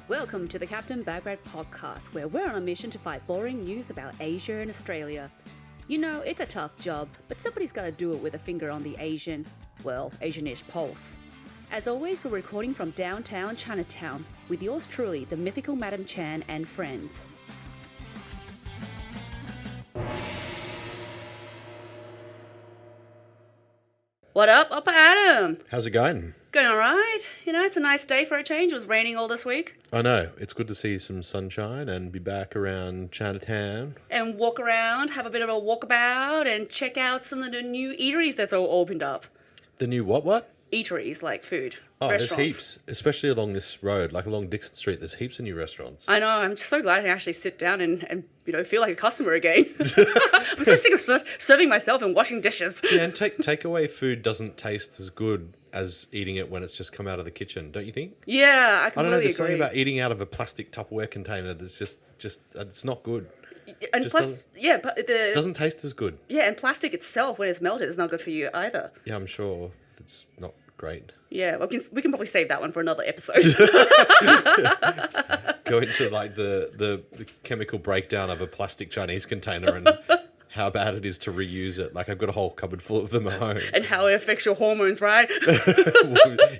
Welcome to the Captain Bagrat'll podcast, where we're on a mission to fight boring news about Asia and Australia. You know, it's a tough job, but somebody's got to do it with a finger on the Asianish pulse. As always, we're recording from Downtown Chinatown with yours truly, the mythical Madam Chan and friends. What up, Upper Adam? How's it going? Going all right. You know, it's a nice day for a change. It was raining all this week. I know. It's good to see some sunshine and be back around Chinatown. And walk around, have a bit of a walkabout, and check out some of the new eateries that's all opened up. The new what? Eateries, like food. Oh, restaurants. There's heaps. Especially along this road, like along Dixon Street, there's heaps of new restaurants. I know. I'm just so glad I can actually sit down and feel like a customer again. I'm so sick of serving myself and washing dishes. Yeah, and takeaway food doesn't taste as good as eating it when it's just come out of the kitchen, don't you think? Yeah, I completely agree. I don't know, there's something about eating out of a plastic Tupperware container that's just it's not good. And just plus, it doesn't taste as good. Yeah, and plastic itself, when it's melted, is not good for you either. Yeah, I'm sure it's not great. Yeah, well, we can probably save that one for another episode. Go into like the chemical breakdown of a plastic Chinese container and how bad it is to reuse it. Like, I've got a whole cupboard full of them at home. And how it affects your hormones, right?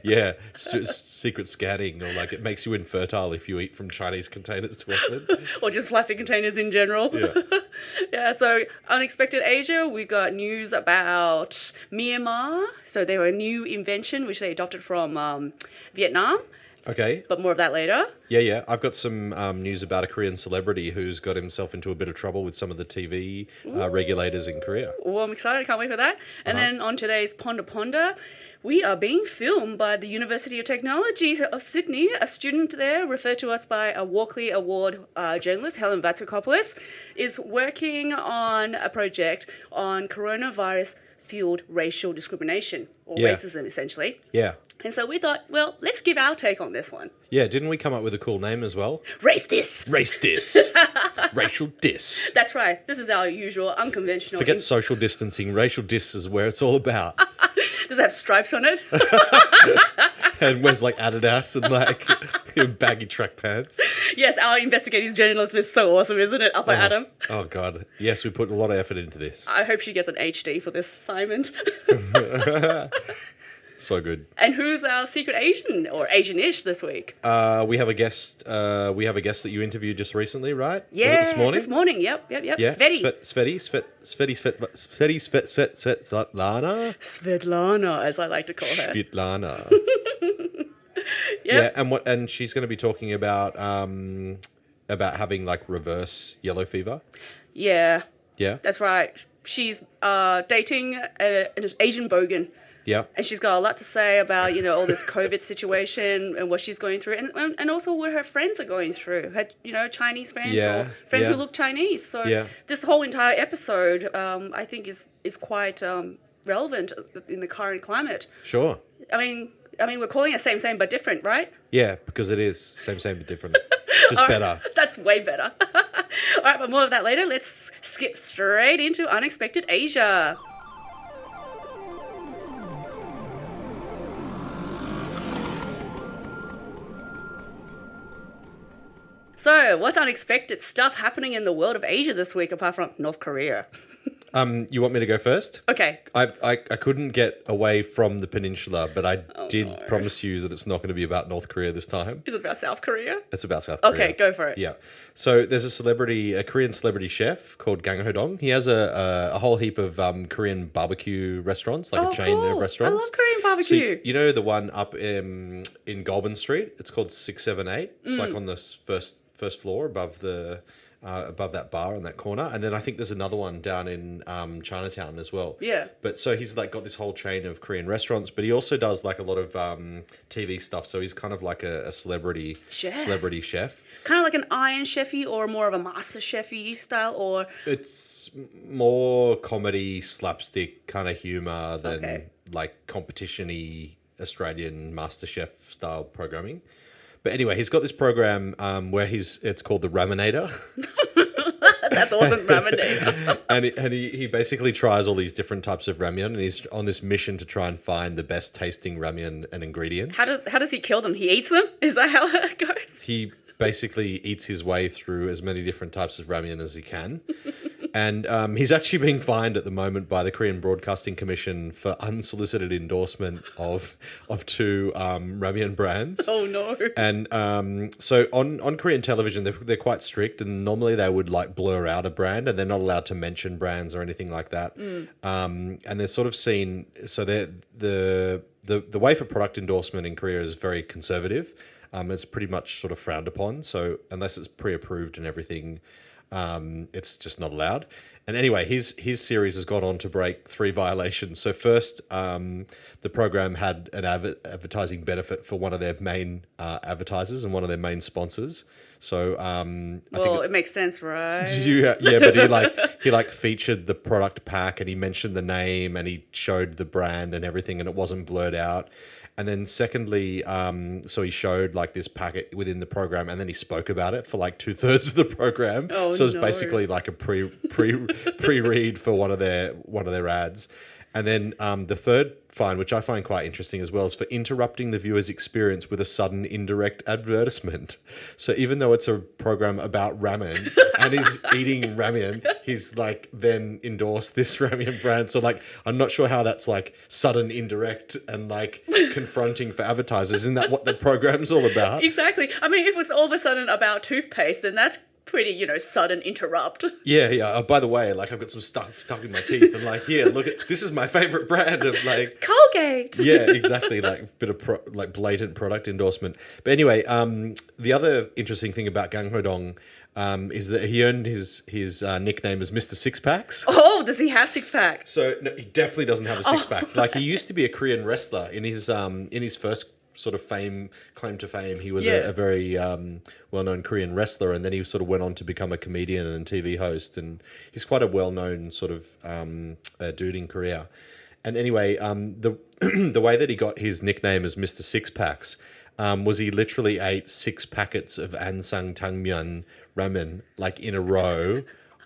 Yeah, secret scanning, or like it makes you infertile if you eat from Chinese containers too often. Or just plastic containers in general. Yeah. Yeah, so Unexpected Asia, we got news about Myanmar. So they were a new invention which they adopted from Vietnam. Okay. But more of that later. Yeah. I've got some news about a Korean celebrity who's got himself into a bit of trouble with some of the TV regulators in Korea. Well, I'm excited. I can't wait for that. And then on today's Ponder, we are being filmed by the University of Technology of Sydney. A student there, referred to us by a Walkley Award journalist, Helen Vatsikopoulos, is working on a project on coronavirus-fueled racial discrimination, or racism, essentially. Yeah. And so we thought, well, let's give our take on this one. Yeah, didn't we come up with a cool name as well? Race Dis. Race Dis. Racial Dis. That's right. This is our usual unconventional... Forget social distancing. Racial Dis is where it's all about. Does it have stripes on it? And wears like Adidas and like baggy track pants. Yes, our investigative journalism is so awesome, isn't it, Upper Adam? Oh, God. Yes, we put a lot of effort into this. I hope she gets an HD for this assignment. So good. And who's our secret Asian or Asianish this week? We have a guest. We have a guest that you interviewed just recently, right? Yeah, was it this morning? This morning. Yep. Yeah. Svetlana. Svetlana, as I like to call her. Svetlana. Yep. Yeah, and she's going to be talking about having like reverse yellow fever. Yeah. Yeah. That's right. She's dating an Asian bogan. Yeah. And she's got a lot to say about, all this COVID situation and what she's going through, and also what her friends are going through. Her, Chinese friends or friends who look Chinese. So this whole entire episode, I think, is quite relevant in the current climate. Sure. I mean, we're calling it same but different, right? Yeah, because it is same but different. Just better. That's way better. All right, but more of that later. Let's skip straight into Unexpected Asia. So, what's unexpected stuff happening in the world of Asia this week apart from North Korea? You want me to go first? Okay. I couldn't get away from the peninsula, but I did promise you that it's not going to be about North Korea this time. Is it about South Korea? It's about South Korea. Okay, go for it. Yeah. So there's a Korean celebrity chef called Gang Ho-dong. He has a whole heap of Korean barbecue restaurants, like a chain of restaurants. I love Korean barbecue. So, you know the one up in Goulburn Street? It's called 678. It's like on the first floor above that bar in that corner, and then I think there's another one down in Chinatown as well. Yeah. But so he's like got this whole chain of Korean restaurants, but he also does like a lot of TV stuff. So he's kind of like a celebrity chef. Kind of like an Iron Chefy or more of a Master Chefy style, or it's more comedy slapstick kind of humor than like competition-y Australian Master Chef style programming. But anyway, he's got this program where it's called the Raminator. That's awesome ramen name. And he basically tries all these different types of ramyun, and he's on this mission to try and find the best tasting ramyun and ingredients. How does he kill them? He eats them? Is that how it goes? He basically eats his way through as many different types of ramyun as he can. And he's actually being fined at the moment by the Korean Broadcasting Commission for unsolicited endorsement of two ramyun brands. Oh no! And so on Korean television, they're quite strict, and normally they would like blur out a brand, and they're not allowed to mention brands or anything like that. And they're sort of seen. So the way for product endorsement in Korea is very conservative. It's pretty much sort of frowned upon. So unless it's pre-approved and everything, it's just not allowed. And anyway, his series has gone on to break 3 violations. So first, the program had an advertising benefit for one of their main advertisers and one of their main sponsors. So it makes sense, right? Yeah, but he featured the product pack, and he mentioned the name, and he showed the brand and everything, and it wasn't blurred out. And then secondly, so he showed like this packet within the program, and then he spoke about it for like 2/3 of the program. Oh, so it's basically like a pre-read for one of their ads. And then the third fine, which I find quite interesting as well, is for interrupting the viewer's experience with a sudden indirect advertisement. So even though it's a program about ramen and he's eating ramen, he's like then endorsed this ramen brand. So like, I'm not sure how that's like sudden indirect and like confronting for advertisers. Isn't that what the program's all about? Exactly. I mean, if it was all of a sudden about toothpaste, then that's pretty, sudden interrupt. Yeah. Oh, by the way, like I've got some stuff stuck in my teeth, and like, here, look at this is my favorite brand of like Colgate. Yeah, exactly. Like a bit of blatant product endorsement. But anyway, the other interesting thing about Gang Ho-dong is that he earned his nickname as Mr. Six Packs. Oh, does he have 6-pack? So no, he definitely doesn't have a six pack. Like he used to be a Korean wrestler in his first sort of claim to fame. He was a very well-known Korean wrestler, and then he sort of went on to become a comedian and TV host, and he's quite a well-known sort of dude in Korea. And anyway, the way that he got his nickname as Mr. Six Packs was he literally ate 6 packets of Ansang Tangmyeon ramen like in a row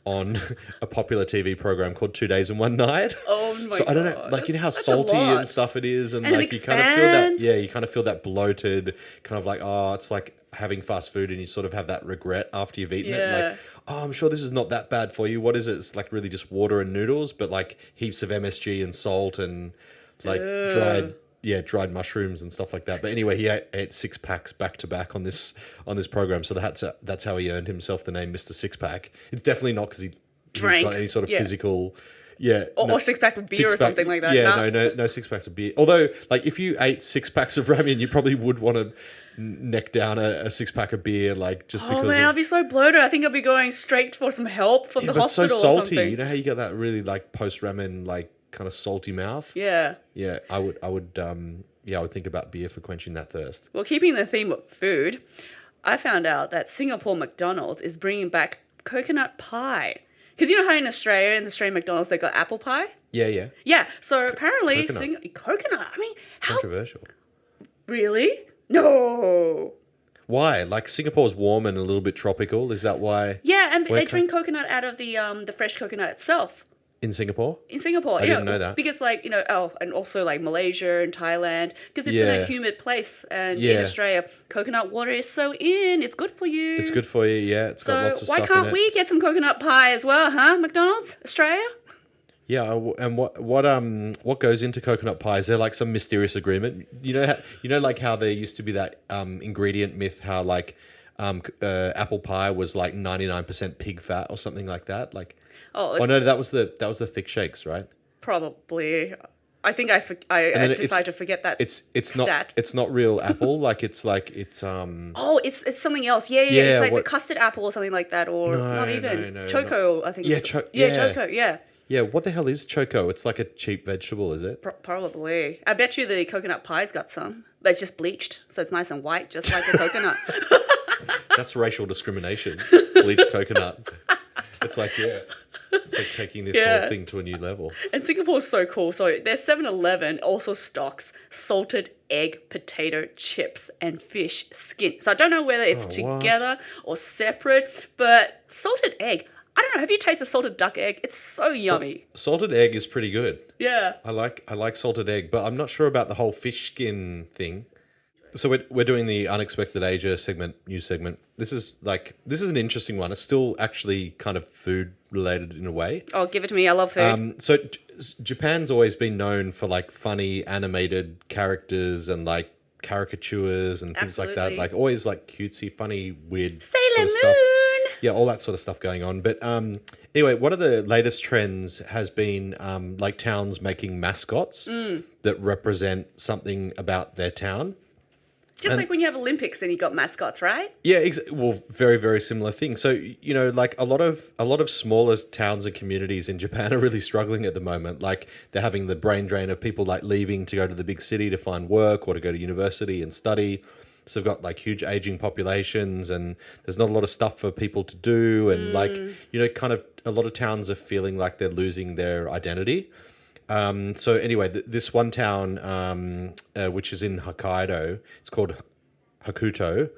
on a popular TV program called 2 Days and One Night. Oh my god! So I don't know, like how That's salty and stuff it is, and like you kind of feel that. Yeah, you kind of feel that bloated, kind of like it's like having fast food, and you sort of have that regret after you've eaten it. Like, I'm sure this is not that bad for you. What is it? It's like really just water and noodles, but like heaps of MSG and salt and like dried mushrooms and stuff like that. But anyway, he ate 6 packs back to back on this program. So that's how he earned himself the name Mr. Six Pack. It's definitely not because he's got any sort of physical. Yeah. Or 6-pack of beer or something like that. Yeah, no 6 packs of beer. Although, like, if you ate 6 packs of ramen, you probably would want to neck down a 6-pack of beer, like, just because. Oh man, I'll be so bloated. I think I'll be going straight for some help from the hospital. It's so salty. Or something. You know how you get that really like post ramen like kind of salty mouth? Yeah. Yeah, I would think about beer for quenching that thirst. Well, keeping the theme of food, I found out that Singapore McDonald's is bringing back coconut pie. Because you know how in the Australian McDonald's, they got apple pie? Yeah. Yeah, so apparently... Coconut. I mean, how... Controversial. Really? No. Why? Like Singapore's warm and a little bit tropical. Is that why? Yeah, and they drink coconut out of the fresh coconut itself. In Singapore? In Singapore, I didn't know that. Because and also like Malaysia and Thailand, because it's in a humid place, and in Australia, coconut water is so in, it's good for you. It's good for you, yeah. It's got lots of stuff in it. So why can't we get some coconut pie as well, huh, McDonald's, Australia? Yeah, and what goes into coconut pie? Is there like some mysterious agreement? You know, like how there used to be that ingredient myth, how like apple pie was like 99% pig fat or something like that, like. Oh no, that was the thick shakes, right? Probably. I think I decided to forget that. It's stat. It's not real apple. it's Oh, it's something else. Yeah. It's like the custard apple or something like that, or not even choco. I think. Yeah, choco. Yeah. Yeah. What the hell is choco? It's like a cheap vegetable, is it? Probably. I bet you the coconut pie's got some, but it's just bleached, so it's nice and white, just like a coconut. That's racial discrimination. Bleached coconut. It's like, it's like taking this whole thing to a new level. And Singapore's so cool. So their 7-Eleven also stocks salted egg, potato chips, and fish skin. So I don't know whether it's together or separate, but salted egg, I don't know. Have you tasted salted duck egg? It's so yummy. Salted egg is pretty good. Yeah. I like salted egg, but I'm not sure about the whole fish skin thing. So we're doing the Unexpected Asia news segment. This is an interesting one. It's still actually kind of food related in a way. Oh, give it to me. I love food. So Japan's always been known for like funny animated characters and like caricatures and things like that. Absolutely. Like always like cutesy, funny, weird Sailor sort of Moon. stuff. Yeah, all that sort of stuff going on. But anyway, one of the latest trends has been like towns making mascots that represent something about their town. Just like when you have Olympics and you got mascots, right? Yeah, well, very, very similar thing. So, you know, like a lot of smaller towns and communities in Japan are really struggling at the moment. Like they're having the brain drain of people like leaving to go to the big city to find work or to go to university and study. So they've got like huge aging populations and there's not a lot of stuff for people to do. And like, you know, kind of a lot of towns are feeling like they're losing their identity. So anyway, this one town, which is in Hokkaido, it's called Hakuto,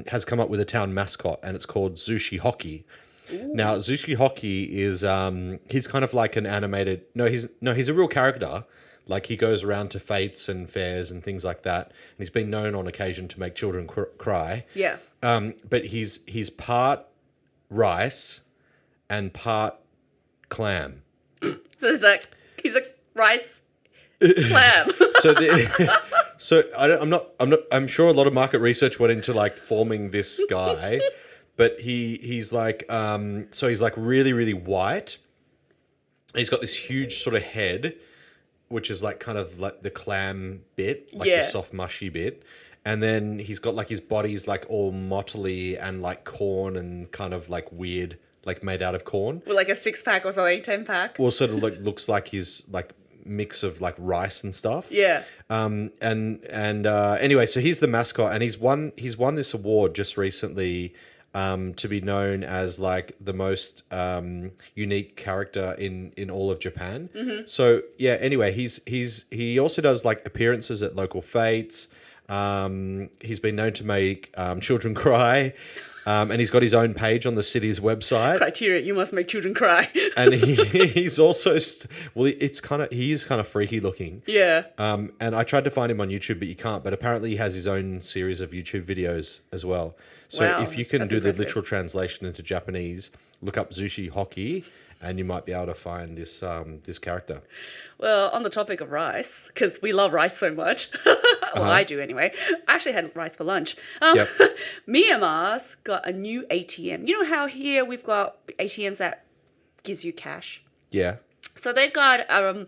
has come up with a town mascot and it's called Zushi Hockey. Ooh. Now, Zushi Hockey is, he's kind of like an animated, he's a real character. Like he goes around to fetes and fairs and things like that. And he's been known on occasion to make children cry. Yeah. But he's part rice and part clam. So he's a rice clam. I'm sure a lot of market research went into like forming this guy, but he's like so he's like really, really white. He's got this huge sort of head, which is like kind of like the clam bit, like the soft mushy bit. And then he's got like his body's like all mottly and like corn and kind of like weird, like made out of corn. With like a 6-pack or something, 10-pack. Well, sort of looks like his like mix of like rice and stuff. Yeah. Anyway, so he's the mascot and he's won this award just recently to be known as like the most unique character in all of Japan. Mm-hmm. So yeah, anyway, he also does like appearances at local fetes. He's been known to make children cry. And he's got his own page on the city's website. Criteria: you must make children cry. And he's also he is kind of freaky looking. Yeah. And I tried to find him on YouTube, but you can't. But apparently, he has his own series of YouTube videos as well. So if you can do the literal translation into Japanese, look up Zushi Hockey, and you might be able to find this this character. Well, on the topic of rice, because we love rice so much. Well, I do anyway. I actually had rice for lunch. Yep. Myanmar's got a new ATM. You know how here we've got ATMs that gives you cash? Yeah. So they've got an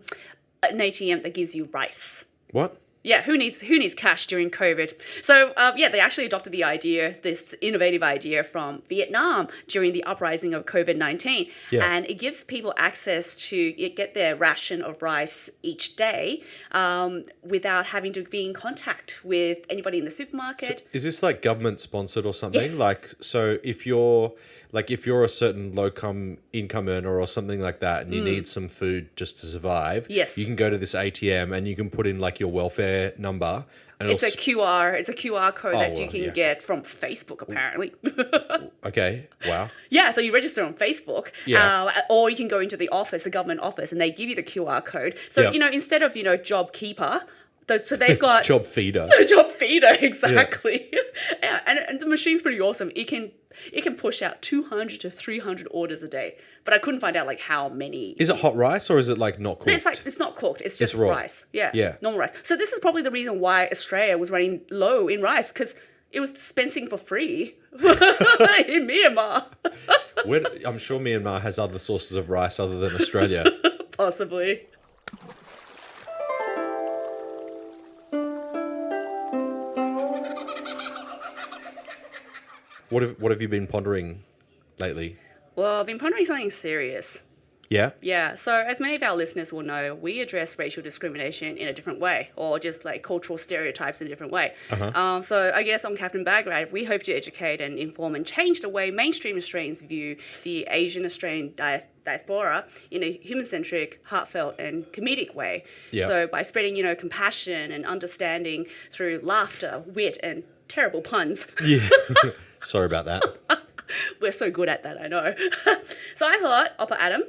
ATM that gives you rice. What? Yeah, who needs cash during COVID? So, they actually adopted this innovative idea from Vietnam during the uprising of COVID-19. Yeah. And it gives people access to get their ration of rice each day without having to be in contact with anybody in the supermarket. So is this like government sponsored or something? Yes. Like, so if you're a certain low income earner or something like that and you need some food just to survive, yes, you can go to this ATM and you can put in like your welfare number. And it's a QR code that you can get from Facebook, apparently. Okay, wow. Yeah, so you register on Facebook, or you can go into the office, the government office, and they give you the QR code. So, instead of, job keeper, so they've got... Job feeder. Job feeder, exactly. Yeah. And the machine's pretty awesome. It can push out 200 to 300 orders a day. But I couldn't find out like how many. Is it hot rice or is it like not cooked? No, it's not cooked. It's just raw rice. Yeah. Normal rice. So this is probably the reason why Australia was running low in rice, because it was dispensing for free in Myanmar. I'm sure Myanmar has other sources of rice other than Australia. Possibly. What have you been pondering lately? Well, I've been pondering something serious. Yeah? Yeah. So as many of our listeners will know, we address racial discrimination in a different way, or just like cultural stereotypes in a different way. Uh-huh. So I guess on Captain Bagrat'll, we hope to educate and inform and change the way mainstream Australians view the Asian Australian diaspora in a human-centric, heartfelt and comedic way. Yeah. So by spreading, compassion and understanding through laughter, wit and terrible puns. Yeah. Sorry about that. We're so good at that, I know. So I thought, Oppa Adam,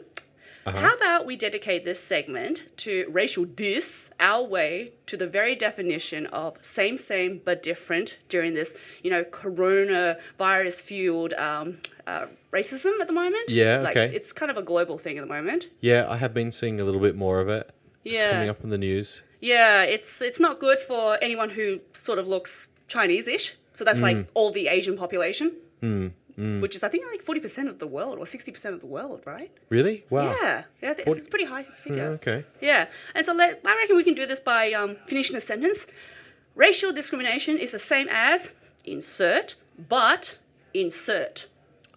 how about we dedicate this segment to racial diss, our way to the very definition of same but different during this, coronavirus-fueled racism at the moment. Yeah, like, okay. It's kind of a global thing at the moment. Yeah, I have been seeing a little bit more of it. Yeah. It's coming up in the news. Yeah, it's not good for anyone who sort of looks Chinese-ish. So that's like all the Asian population. Which is, I think, like 40% of the world or 60% of the world, right? Really? Wow. Yeah, it's a pretty high figure. Okay. Yeah, and so I reckon we can do this by finishing a sentence. Racial discrimination is the same as insert, but insert.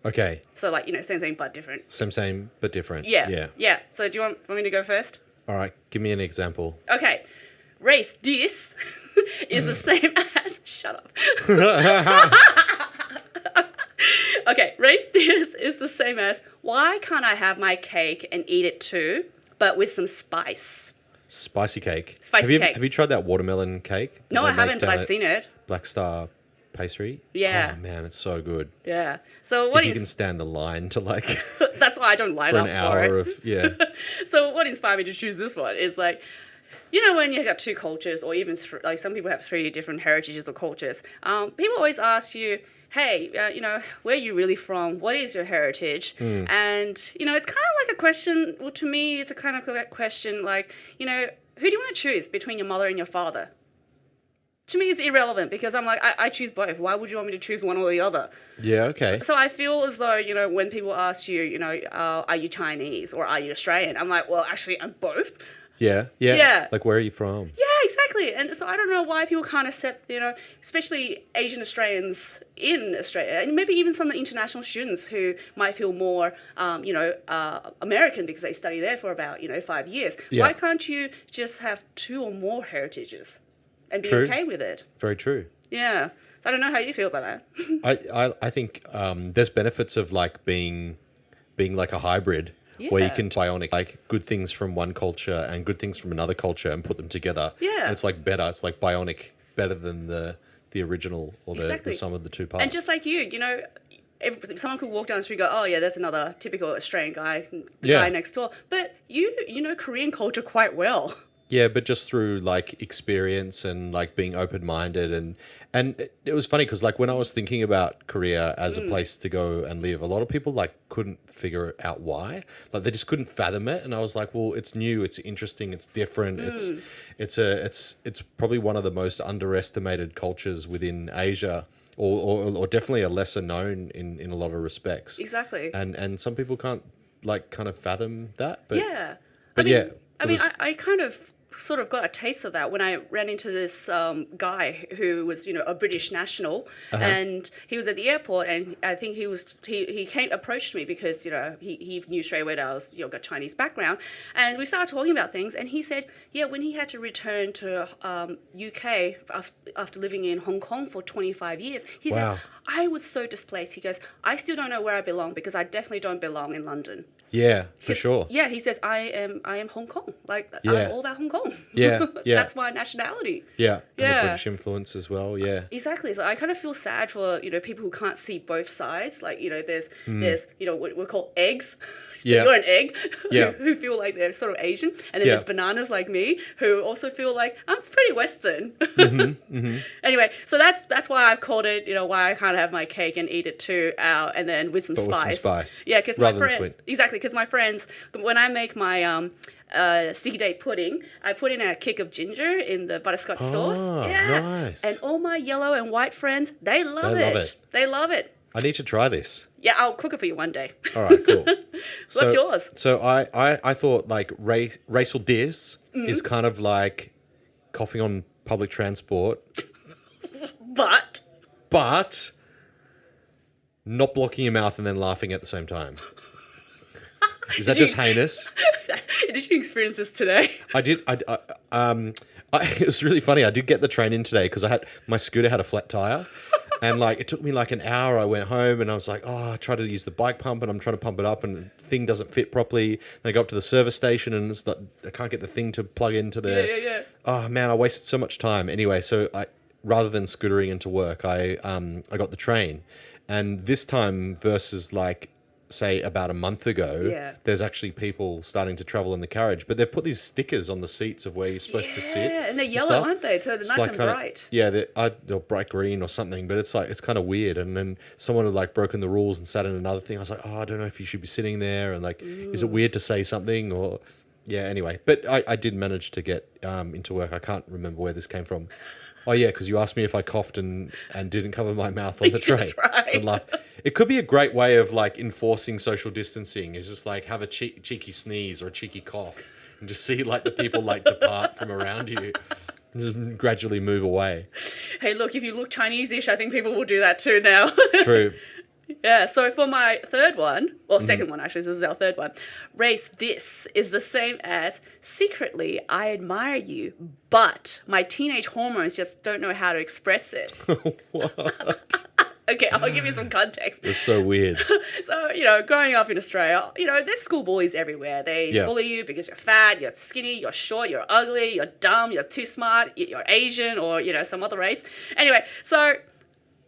Okay. So like, same but different. Same but different. Yeah. So do you want me to go first? All right, give me an example. Okay. Race diss is the same as... Shut up. Okay, race diss is the same as, why can't I have my cake and eat it too, but with some spice? Spicy cake. Spicy cake. Have you tried that watermelon cake? No, I haven't, but I've seen it. Black Star pastry? Yeah. Oh, man, it's so good. Yeah. So if you can stand the line to like... That's why I don't line for up an hour for it. Yeah. So what inspired me to choose this one is like, when you have two cultures, or even like some people have three different heritages or cultures, people always ask you, hey, where are you really from? What is your heritage? And, it's kind of like a question, well, to me, it's a kind of a question like, who do you want to choose between your mother and your father? To me, it's irrelevant because I'm like, I choose both. Why would you want me to choose one or the other? Yeah, okay. So I feel as though, when people ask you, are you Chinese or are you Australian? I'm like, well, actually, I'm both. Yeah. Like, where are you from? Yeah, exactly. And so I don't know why people can't accept, especially Asian Australians in Australia, and maybe even some of the international students who might feel more, American because they study there for about, 5 years. Yeah. Why can't you just have two or more heritages and be True. okay with it? Very true. Yeah. So I don't know how you feel about that. I think there's benefits of like being like a hybrid. Yeah. Where you can bionic like good things from one culture and good things from another culture and put them together. Yeah. And it's like better. It's like bionic better than the original or Exactly. the sum of the two parts. And just like you, someone could walk down the street and go, oh yeah, that's another typical Australian guy, the guy next door. But you know Korean culture quite well. Yeah, but just through like experience and like being open-minded and it was funny because like when I was thinking about Korea as a place to go and live, a lot of people like couldn't figure out why. Like they just couldn't fathom it, and I was like, well, it's new, it's interesting, it's different, it's probably one of the most underestimated cultures within Asia. Or definitely a lesser known in a lot of respects. Exactly. And some people can't like kind of fathom that. But yeah. But I kind of sort of got a taste of that when I ran into this guy who was, a British national, and he was at the airport, and I think he approached me because, he knew straight away that I was, got Chinese background, and we started talking about things, and he said, yeah, when he had to return to UK after living in Hong Kong for 25 years, he said, I was so displaced. He goes, I still don't know where I belong because I definitely don't belong in London. Yeah, for sure. Yeah, he says, I am Hong Kong. Like, Yeah. I'm all about Hong Kong. Yeah. That's my nationality. Yeah, and Yeah. the British influence as well. Yeah, Exactly. So I kind of feel sad for, people who can't see both sides. Like, there's what we call eggs. So Yeah. you're an egg Yeah. who feel like they're sort of Asian. And then Yeah. there's bananas like me who also feel like I'm pretty Western. Mm-hmm. Anyway, so that's why I've called it, why I can't have my cake and eat it too, and then with some but with spice. some spice. Yeah, because my rather than friends, sweet. exactly, because my friends, when I make my sticky date pudding, I put in a kick of ginger in the butterscotch sauce. Yeah, nice. and all my yellow and white friends, they love it. They love it. I need to try this. Yeah, I'll cook it for you one day. All right, cool. What's yours? So I thought like racial diss is kind of like coughing on public transport, but not blocking your mouth and then laughing at the same time. Is that just heinous? Did you experience this today? I did. It was really funny. I did get the train in today because my scooter had a flat tire. And like it took me like an hour. I went home and I was like, I tried to use the bike pump and I'm trying to pump it up and the thing doesn't fit properly. And I go up to the service station and I can't get the thing to plug into the. Yeah. Oh man, I wasted so much time. Anyway, so rather than scootering into work, I got the train, and this time versus like say about a month ago, Yeah. there's actually people starting to travel in the carriage, but they've put these stickers on the seats of where you're supposed to sit. Yeah, and they're yellow, stuff. aren't they? So they're It's nice like and kinda, bright. yeah, they're bright green or something, but it's like it's kind of weird. And then someone had like broken the rules and sat in another thing. I was like, oh, I don't know if you should be sitting there, and like, is it weird to say something or, yeah. Anyway, but I did manage to get into work. I can't remember where this came from. Oh yeah, because you asked me if I coughed and didn't cover my mouth on the train. That's right. And laugh. It could be a great way of like enforcing social distancing. Is just like have a cheeky sneeze or a cheeky cough, and just see like the people like depart from around you, and just gradually move away. Hey, look, if you look Chinese-ish, I think people will do that too now. True. Yeah, so for my third one, or second one actually, this is our third one, race this is the same as secretly I admire you, but my teenage hormones just don't know how to express it. What? Okay, I'll give you some context. It's so weird. So, growing up in Australia, there's school bullies everywhere. They Yeah. bully you because you're fat, you're skinny, you're short, you're ugly, you're dumb, you're too smart, you're Asian, or, some other race. Anyway, so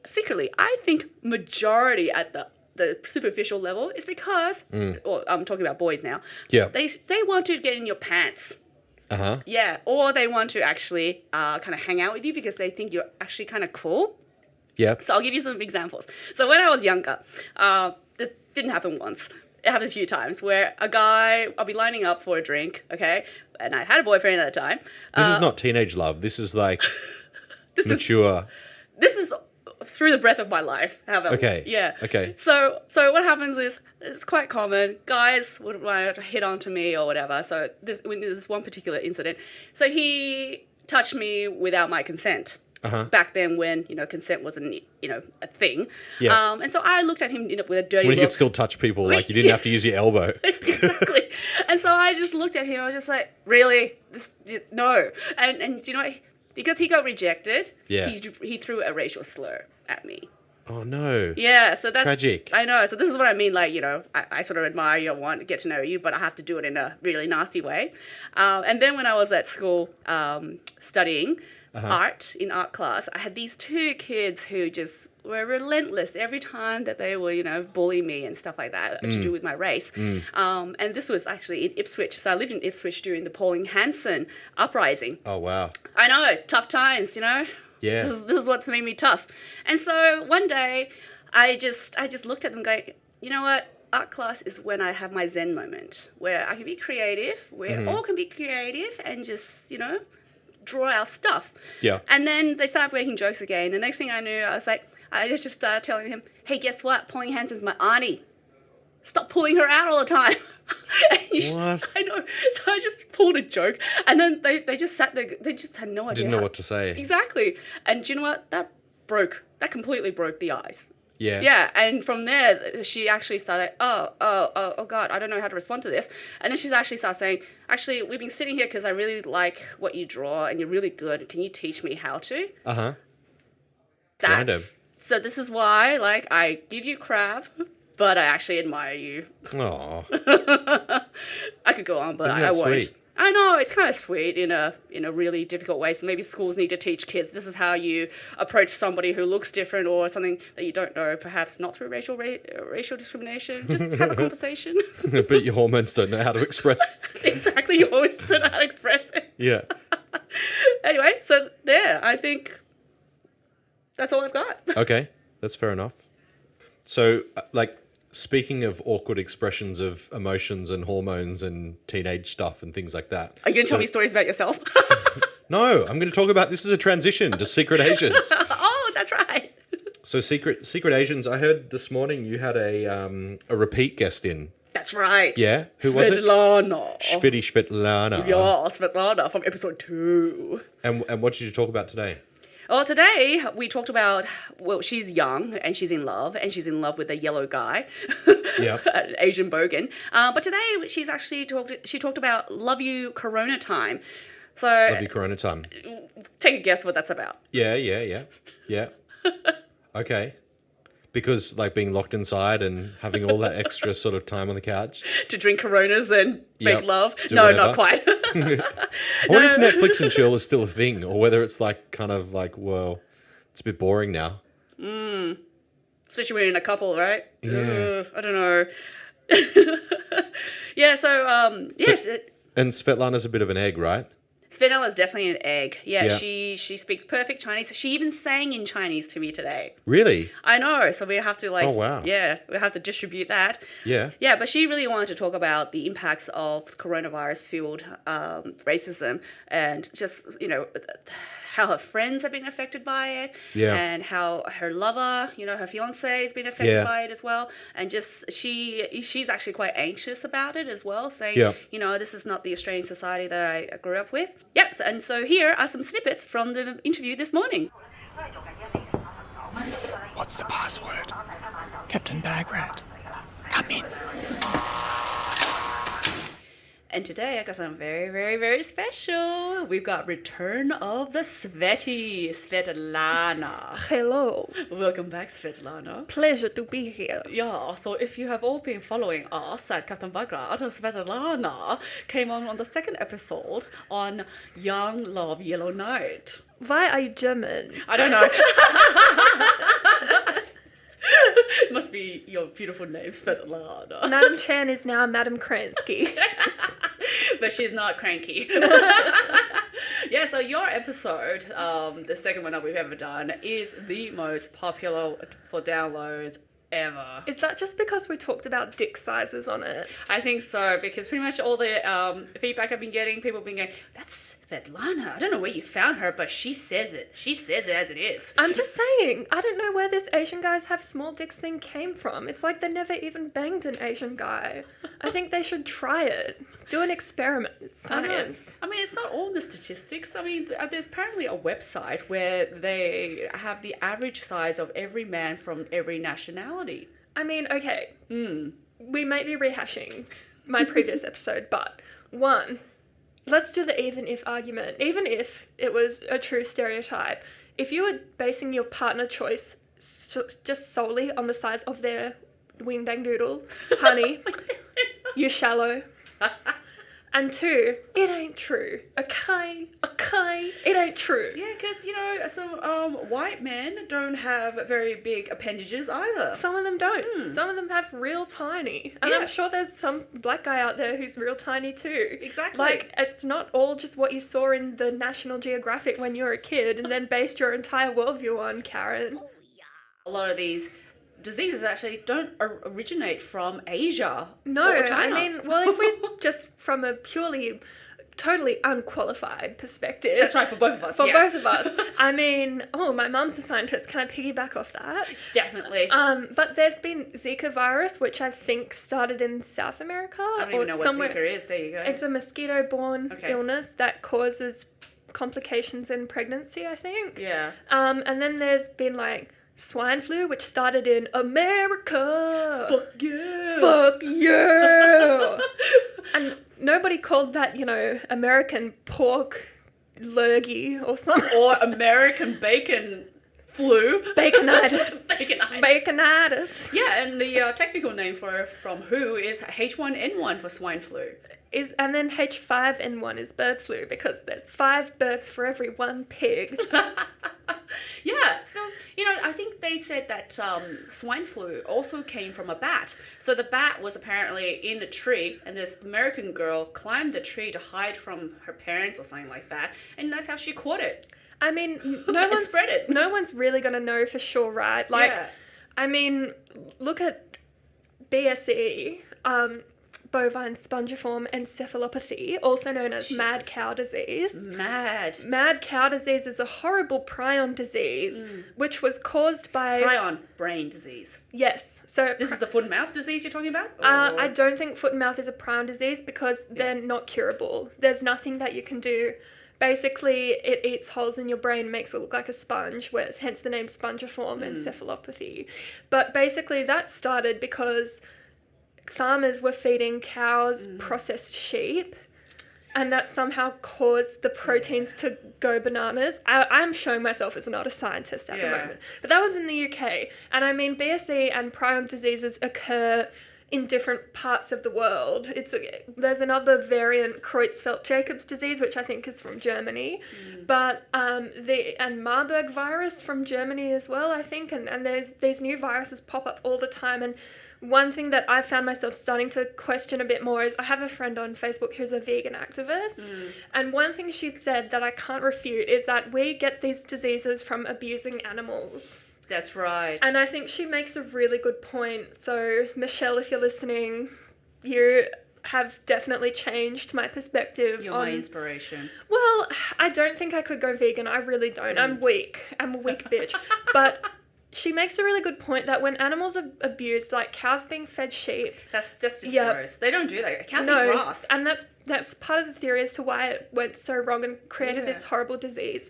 secretly, I think majority at the superficial level is because, or I'm talking about boys now, Yeah. they want to get in your pants. Uh-huh. Yeah, or they want to actually kind of hang out with you because they think you're actually kind of cool. Yeah. So I'll give you some examples. So when I was younger, this didn't happen once. It happened a few times where a guy, I'll be lining up for a drink, okay? And I had a boyfriend at the time. This is not teenage love. This is like This mature. This is through the breath of my life. How about Okay. Yeah. Okay. So what happens is, it's quite common. Guys would want to hit onto me or whatever. So there's one particular incident. So he touched me without my consent. Uh-huh. Back then when, consent wasn't, a thing. Yeah. And so I looked at him with a dirty When you look. could still touch people, like you didn't have to use your elbow. Exactly. And so I just looked at him. I was just like, really? No. And you know what? Because he got rejected, Yeah. he threw a racial slur at me. Oh no. Yeah, so that's... Tragic. I know. So this is what I mean, like, I sort of admire you, I want to get to know you, but I have to do it in a really nasty way. And then when I was at school studying art, in art class, I had these two kids who just were relentless every time that they were, bully me and stuff like that to do with my race. And this was actually in Ipswich. So I lived in Ipswich during the Pauline Hanson uprising. Oh wow. I know, tough times, Yeah. This is what's made me tough. And so one day, I just looked at them going, you know what? Art class is when I have my Zen moment, where I can be creative, where all can be creative and just, draw our stuff. Yeah. And then they started making jokes again. The next thing I knew, I just started telling him, hey, guess what? Pauline Hanson's my auntie. Stop pulling her out all the time. What? I know. So I just pulled a joke. And then they just sat there. They just had no idea. Didn't know what to say. Exactly. And do you know what? That completely broke the ice. Yeah. Yeah, and from there, she actually started, oh, God, I don't know how to respond to this. And then she's actually started saying, actually, we've been sitting here because I really like what you draw and you're really good. Can you teach me how to? Uh-huh. Random. So this is why, I give you crap, but I actually admire you. Aw. I could go on, but Isn't I that won't. sweet? I know, it's kind of sweet in a really difficult way. So maybe schools need to teach kids this is how you approach somebody who looks different or something that you don't know, perhaps not through racial discrimination. Just have a conversation. But your hormones don't know how to express it. Exactly, you always don't know how to express it. Yeah. Anyway, so there, I think that's all I've got. Okay, that's fair enough. So, speaking of awkward expressions of emotions and hormones and teenage stuff and things like that. Are you going to tell me stories about yourself? No, I'm going to talk about this as a transition to Secret Asians. Oh, that's right. So Secret Asians, I heard this morning you had a repeat guest in. That's right. Yeah? Who was it? Svetlana. Svetlana. Yeah, Svetlana from episode 2. And what did you talk about today? Well, today we talked about, she's young and she's in love with a yellow guy, Yeah. an Asian bogan. But today she's actually talked about Love You Corona Time. So Love You Corona Time. take a guess what that's about. Yeah. Okay. because like being locked inside and having all that extra sort of time on the couch. To drink Coronas and make Yep, love. do No, whatever. not quite. I wonder if Netflix and chill is still a thing, or whether it's like kind of like, well, it's a bit boring now. Especially when you're in a couple, right? Yeah. I don't know. Yeah, so, yes. And Svetlana's a bit of an egg, right? Svetlana is definitely an egg. Yeah, Yeah. she speaks perfect Chinese. She even sang in Chinese to me today. Really? I know, so we have to like... Oh, wow. Yeah, we have to distribute that. Yeah. Yeah, but she really wanted to talk about the impacts of coronavirus-fueled racism and just, you know, how her friends have been affected by it, Yeah. and how her lover, you know, her fiance has been affected Yeah. by it as well, and just she's actually quite anxious about it as well, saying, Yeah. you know, this is not the Australian society that I grew up with. Yep, and so here are some snippets from the interview this morning. What's the password? Captain Bagrat'll. Come in. And today I got something very, very, very special. We've got return of the Svetlana. Hello. Welcome back, Svetlana. Pleasure to be here. Yeah, so if you have all been following us at Captain Bagrat'll, Svetlana came on the second episode on Young Love Yellow Night. Why are you German? I don't know. Must be your beautiful name, Svetlana. Madam Chan is now Madam Kransky. But she's not cranky. Yeah, so your episode, the second one that we've ever done, is the most popular for downloads ever. Is that just because we talked about dick sizes on it? I think so, because pretty much all the feedback I've been getting, people have been going, that's Svetlana. I don't know where you found her, but she says it. She says it as it is. I'm just saying, I don't know where this Asian guys have small dicks thing came from. It's like they never even banged an Asian guy. I think they should try it. Do an experiment. It's science. I mean, it's not all the statistics. I mean, there's apparently a website where they have the average size of every man from every nationality. I mean, okay. We might be rehashing my previous episode, but one, let's do the even if argument. Even if it was a true stereotype, if you were basing your partner choice just solely on the size of their wing dang doodle, honey, you're shallow. And two, it ain't true. Okay, it ain't true. Yeah, because, you know, some white men don't have very big appendages either. Some of them don't. Some of them have real tiny. And Yeah. I'm sure there's some black guy out there who's real tiny too. Exactly. Like, it's not all just what you saw in the National Geographic when you were a kid and then based your entire worldview on, Karen. A lot of these diseases actually don't originate from Asia. No, or I China. mean, well, if we just from a purely, totally unqualified perspective. That's right, for both of us. For yeah. both of us. I mean, my mum's a scientist. Can I piggyback off that? Definitely. But there's been Zika virus, which I think started in South America. I don't even know what somewhere. Zika is. There you go. It's a mosquito-borne Okay. illness that causes complications in pregnancy, I think. Yeah. And then there's been like swine flu, which started in America. Fuck yeah. Fuck yeah. And nobody called that, you know, American pork lurgy or something. Or American bacon flu. Baconitis. Baconitis. Baconitis. Yeah, and the technical name from WHO is H1N1 for swine flu. And then H5N1 is bird flu because there's 5 birds for every 1 pig. Yeah, so, you know, I think they said that swine flu also came from a bat. So the bat was apparently in a tree, and this American girl climbed the tree to hide from her parents or something like that, and that's how she caught it. I mean, And spread it. No one's really going to know for sure, right? Like, Yeah. I mean, look at BSE, bovine spongiform encephalopathy, also known as mad Jesus. cow disease. Mad. Mad cow disease is a horrible prion disease, which was caused by... Prion, brain disease. Yes. So This is the foot and mouth disease you're talking about? I don't think foot and mouth is a prion disease because they're not curable. There's nothing that you can do. Basically, it eats holes in your brain, makes it look like a sponge, hence the name spongiform encephalopathy. But basically, that started because farmers were feeding cows processed sheep, and that somehow caused the proteins to go bananas. I'm showing myself as not a scientist at the moment, but that was in the UK. And I mean, BSE and prion diseases occur in different parts of the world. There's another variant, Creutzfeldt-Jacobs disease, which I think is from Germany, but and Marburg virus from Germany as well, I think. And there's these new viruses pop up all the time. And one thing that I found myself starting to question a bit more is I have a friend on Facebook who's a vegan activist, and one thing she said that I can't refute is that we get these diseases from abusing animals. That's right. And I think she makes a really good point. So, Michelle, if you're listening, you have definitely changed my perspective. You're my inspiration. Well, I don't think I could go vegan. I really don't. I'm weak. I'm a weak bitch. But she makes a really good point that when animals are abused, like cows being fed sheep. That's just gross. They don't do that. Cows eat grass. And that's part of the theory as to why it went so wrong and created this horrible disease.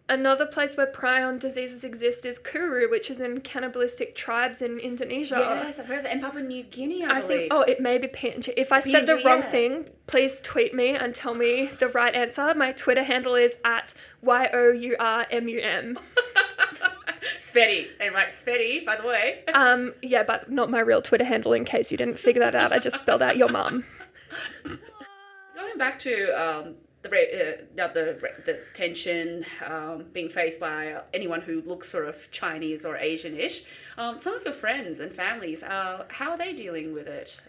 Another place where prion diseases exist is Kuru, which is in cannibalistic tribes in Indonesia. Yes, I've heard that. In Papua New Guinea, I believe. Think, it may be PNG. If I said the wrong thing, please tweet me and tell me the right answer. My Twitter handle is @YOURMUM. Svetty. And right, Svetty, by the way. Yeah, but not my real Twitter handle in case you didn't figure that out. I just spelled out your mum. Going back to the tension being faced by anyone who looks sort of Chinese or Asian-ish. Some of your friends and families, how are they dealing with it?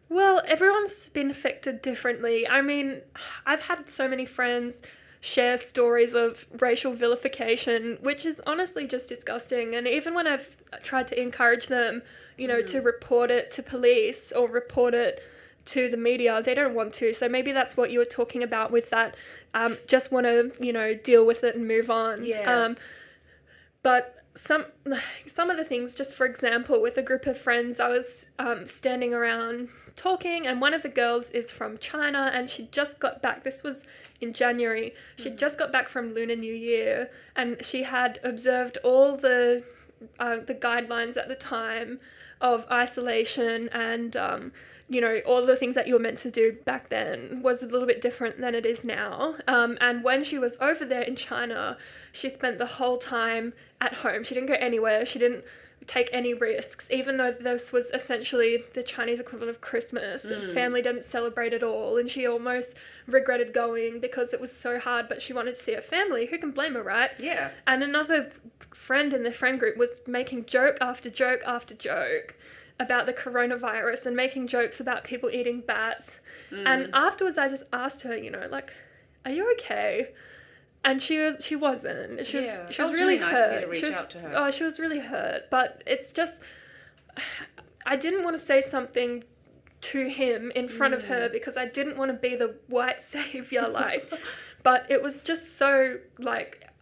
Well, everyone's been affected differently. I mean, I've had so many friends share stories of racial vilification, which is honestly just disgusting. And even when I've tried to encourage them, to report it to police or report it to the media, they don't want to. So maybe that's what you were talking about with that, just want to, deal with it and move on. Yeah. But some of the things, just for example, with a group of friends, I was standing around talking, and one of the girls is from China, and she just got back. This was in January. She just got back from Lunar New Year, and she had observed all the guidelines at the time of isolation and all the things that you were meant to do back then was a little bit different than it is now. And when she was over there in China, she spent the whole time at home. She didn't go anywhere. She didn't take any risks, even though this was essentially the Chinese equivalent of Christmas. The family didn't celebrate at all, and she almost regretted going because it was so hard, but she wanted to see her family. Who can blame her, right? Yeah. And another friend in the friend group was making joke after joke after joke about the coronavirus and making jokes about people eating bats. And afterwards I just asked her, are you okay? And she wasn't. She was really hurt. She was really hurt. But it's just, I didn't want to say something to him in front of her because I didn't want to be the white savior, but it was just so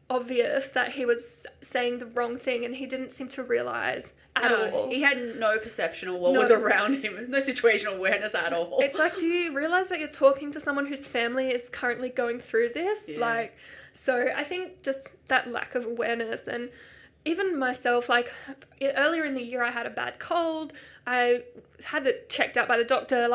obvious that he was saying the wrong thing and he didn't seem to realize at all. He had no perception of what was around him, no situational awareness at all. It's do you realize that you're talking to someone whose family is currently going through this? Yeah. So I think just that lack of awareness, and even myself, earlier in the year I had a bad cold. I had it checked out by the doctor,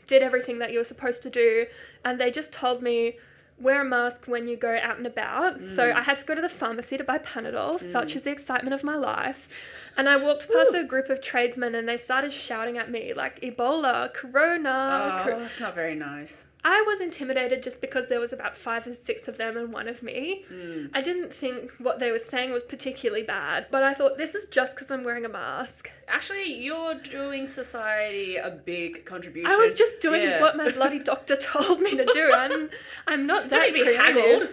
did everything that you were supposed to do, and they just told me, wear a mask when you go out and about. So I had to go to the pharmacy to buy Panadol, such is the excitement of my life. And I walked past a group of tradesmen and they started shouting at me Ebola, Corona. That's not very nice. I was intimidated just because there was about 5 or 6 of them and one of me. I didn't think what they were saying was particularly bad, but I thought this is just because I'm wearing a mask. Actually, you're doing society a big contribution. I was just doing what my bloody doctor told me to do. I'm not that creative.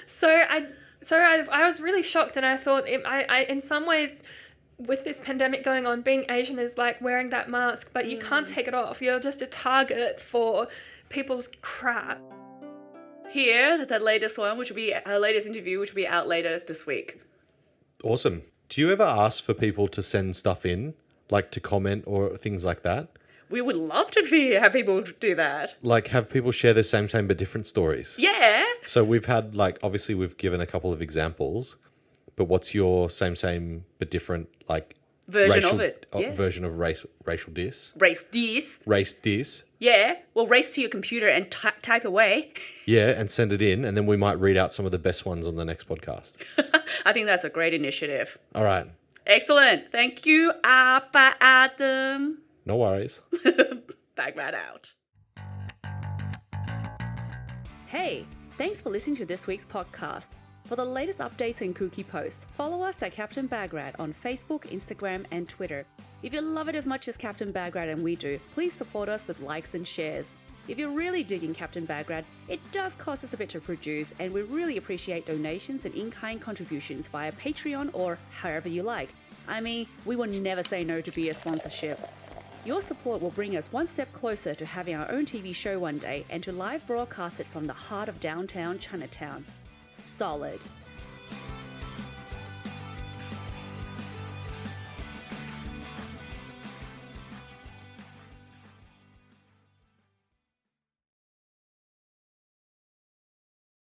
So I was really shocked, and I thought I in some ways, with this pandemic going on, being Asian is like wearing that mask, but you can't take it off. You're just a target for people's crap. Here, the latest one, which will be our latest interview, which will be out later this week. Awesome. Do you ever ask for people to send stuff in, to comment or things like that? We would love to have people do that. Have people share the same but different stories? Yeah. So we've had, obviously we've given a couple of examples, but what's your same but different, version of it. Yeah. Version of racial diss. Race this. Race diss. Yeah. Well, race to your computer and type away. Yeah, and send it in, and then we might read out some of the best ones on the next podcast. I think that's a great initiative. All right. Excellent. Thank you, Appa Adam. No worries. Bagrat out. Hey, thanks for listening to this week's podcast. For the latest updates and kooky posts, follow us at Captain Bagrat on Facebook, Instagram, and Twitter. If you love it as much as Captain Bagrat and we do, please support us with likes and shares. If you're really digging Captain Bagrat, it does cost us a bit to produce, and we really appreciate donations and in-kind contributions via Patreon or however you like. I mean, we will never say no to be a sponsorship. Your support will bring us one step closer to having our own TV show one day and to live broadcast it from the heart of downtown Chinatown. Solid.